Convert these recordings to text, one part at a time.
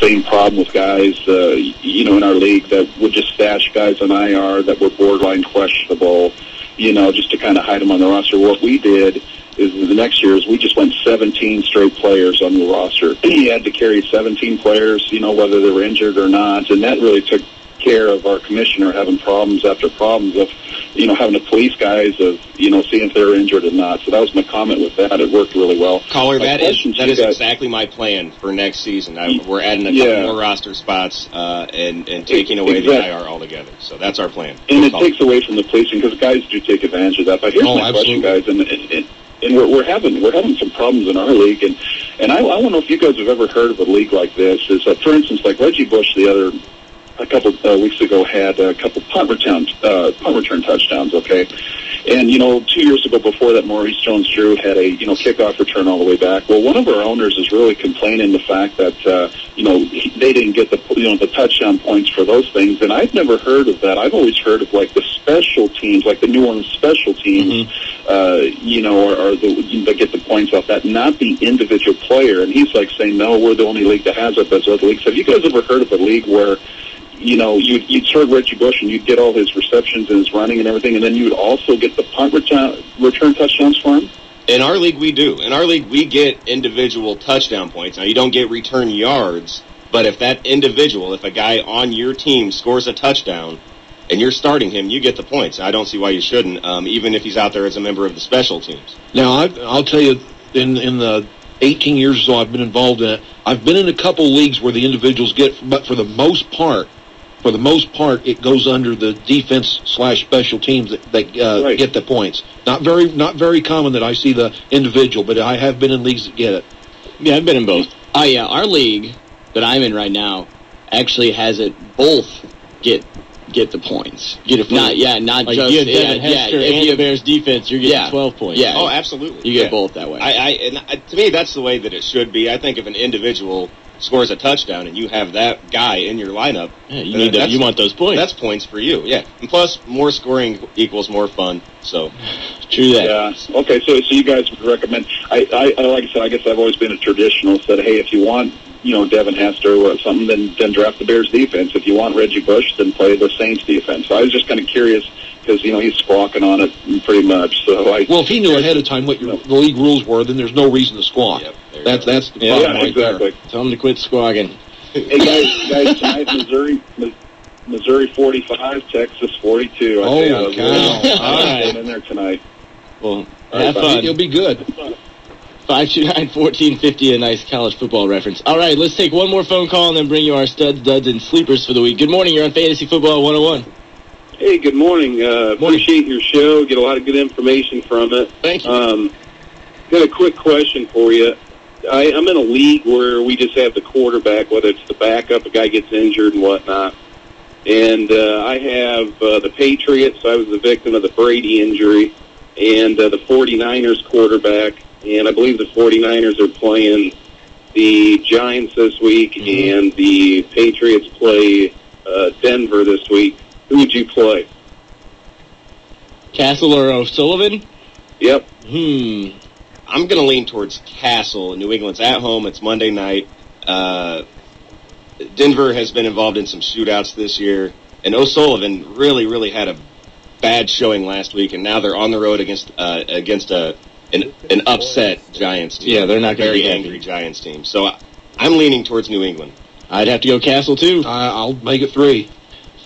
same problem with guys, in our league that would just stash guys on IR that were borderline questionable, just to kind of hide them on the roster. What we did is the next year is we just went 17 straight players on the roster. He had to carry 17 players, whether they were injured or not, and that really took care of our commissioner having problems after problems of, having to police guys of, seeing if they're injured or not. So that was my comment with that. It worked really well. Caller, that is exactly my plan for next season. We're adding a couple more roster spots and taking away the IR altogether. So that's our plan. And it takes away from the policing because guys do take advantage of that. But here's my question, guys, and we're having some problems in our league, and I want to know if you guys have ever heard of a league like this. Is for instance, like Reggie Bush a couple weeks ago had a couple punt return touchdowns, okay? And, 2 years ago before that, Maurice Jones-Drew had a, kickoff return all the way back. Well, one of our owners is really complaining the fact that, they didn't get the touchdown points for those things. And I've never heard of that. I've always heard of, like, the special teams, like the New Orleans special teams, are that get the points off that, not the individual player. And he's, like, saying, no, we're the only league that has it. Those other leagues. Have you guys ever heard of a league where you'd start Reggie Bush and you'd get all his receptions and his running and everything, and then you'd also get the punt return touchdowns for him? In our league, we do. In our league, we get individual touchdown points. Now, you don't get return yards, but if a guy on your team scores a touchdown and you're starting him, you get the points. I don't see why you shouldn't, even if he's out there as a member of the special teams. Now, I'll tell you, in the 18 years or so I've been involved in it, I've been in a couple leagues where the individuals but for the most part, it goes under the defense/special teams that get the points. Not very common that I see the individual, but I have been in leagues that get it. Yeah, I've been in both. Oh yeah, our league that I'm in right now actually has it both get the points. Not like just if you Bears defense, you're getting 12 points. Yeah, oh, absolutely. You get both that way. To me, that's the way that it should be. I think if an individual scores a touchdown and you have that guy in your lineup, you want those points. That's points for you, yeah. And plus, more scoring equals more fun. So, true that. Yeah. Okay. So you guys would recommend? I like I said, I guess I've always been a traditionalist that hey, if you want Devin Hester or something, then draft the Bears defense. If you want Reggie Bush, then play the Saints defense. So I was just kind of curious because he's squawking on it pretty much. So if he knew ahead of time what the league rules were, then there's no reason to squawk. Yep, that's the problem right exactly. There. Tell him to quit squawking. Hey guys, tonight Missouri 45, Texas 42. All right, in there tonight. Well, have fun. It'll be good. 529-1450, a nice college football reference. All right, let's take one more phone call and then bring you our studs, duds, and sleepers for the week. Good morning. You're on Fantasy Football 101. Hey, good morning. Appreciate your show. Get a lot of good information from it. Thank you. Got a quick question for you. I'm in a league where we just have the quarterback, whether it's the backup, a guy gets injured and whatnot. And I have the Patriots. I was the victim of the Brady injury. And the 49ers quarterback. And I believe the 49ers are playing the Giants this week, and the Patriots play Denver this week. Who would you play? Castle or O'Sullivan? Yep. I'm going to lean towards Castle. New England's at home. It's Monday night. Denver has been involved in some shootouts this year, and O'Sullivan really, really had a bad showing last week, and now they're on the road against an upset Giants team. Yeah, they're not going to be very angry Giants team. So I'm leaning towards New England. I'd have to go Castle too. I'll make it 3.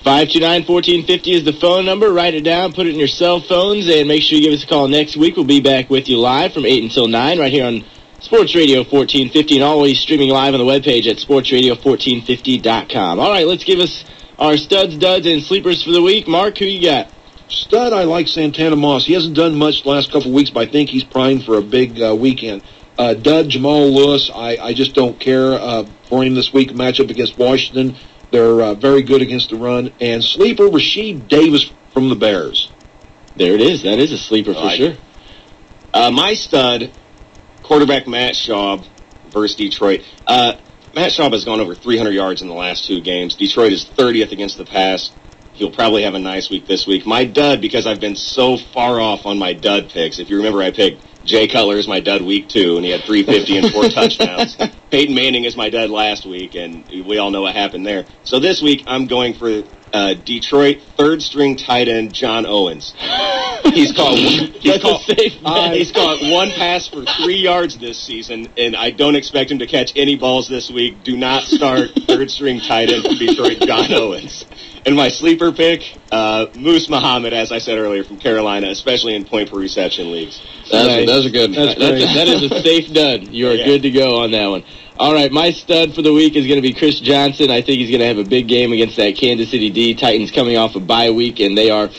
529-1450 is the phone number. Write it down, put it in your cell phones, and make sure you give us a call next week. We'll be back with you live from 8 until 9 right here on Sports Radio 1450 and always streaming live on the webpage at sportsradio1450.com. All right, let's give us our studs, duds, and sleepers for the week. Mark, who you got? Stud, I like Santana Moss. He hasn't done much the last couple of weeks, but I think he's primed for a big weekend. Dud, Jamal Lewis, I just don't care for him this week. Matchup against Washington. They're very good against the run. And sleeper, Rasheed Davis from the Bears. There it is. That is a sleeper for sure. My stud, quarterback Matt Schaub versus Detroit. Matt Schaub has gone over 300 yards in the last 2 games. Detroit is 30th against the pass. He'll probably have a nice week this week. My dud, because I've been so far off on my dud picks. If you remember, I picked Jay Cutler is my dud week 2, and he had 350 and 4 touchdowns. Peyton Manning is my dud last week, and we all know what happened there. So this week, I'm going for Detroit third-string tight end John Owens. He's caught one pass for 3 yards this season, and I don't expect him to catch any balls this week. Do not start third-string tight end from Detroit, John Owens. And my sleeper pick, Moose Muhammad, as I said earlier, from Carolina, especially in point per reception leagues. That's a good. That is a safe dud. You are good to go on that one. All right, my stud for the week is going to be Chris Johnson. I think he's going to have a big game against that Kansas City D. Titans coming off a bye week, and they're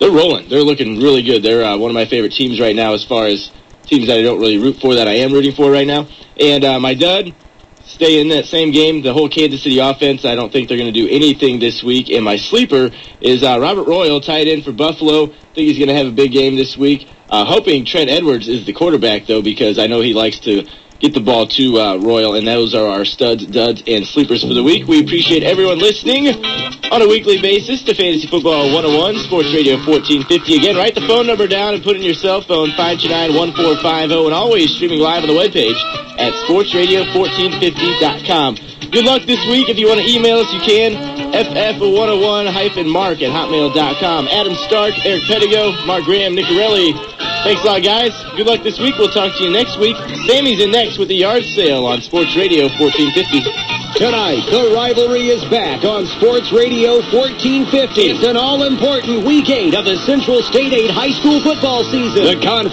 rolling. They're looking really good. They're one of my favorite teams right now as far as teams that I don't really root for that I am rooting for right now. And my dud, stay in that same game, the whole Kansas City offense. I don't think they're going to do anything this week. And my sleeper is Robert Royal, tight end for Buffalo. I think he's going to have a big game this week. Hoping Trent Edwards is the quarterback, though, because I know he likes to get the ball to Royal, and those are our studs, duds, and sleepers for the week. We appreciate everyone listening on a weekly basis to Fantasy Football 101, Sports Radio 1450. Again, write the phone number down and put in your cell phone, 529-1450, and always streaming live on the webpage at sportsradio1450.com. Good luck this week. If you want to email us, you can. ff101-mark@hotmail.com. Adam Stark, Eric Pedigo, Mark Graham, Nicorelli. Thanks a lot, guys. Good luck this week. We'll talk to you next week. Sammy's in next with the yard sale on Sports Radio 1450. Tonight, the rivalry is back on Sports Radio 1450. It's an all-important Week 8 of the Central State 8 high school football season. The conference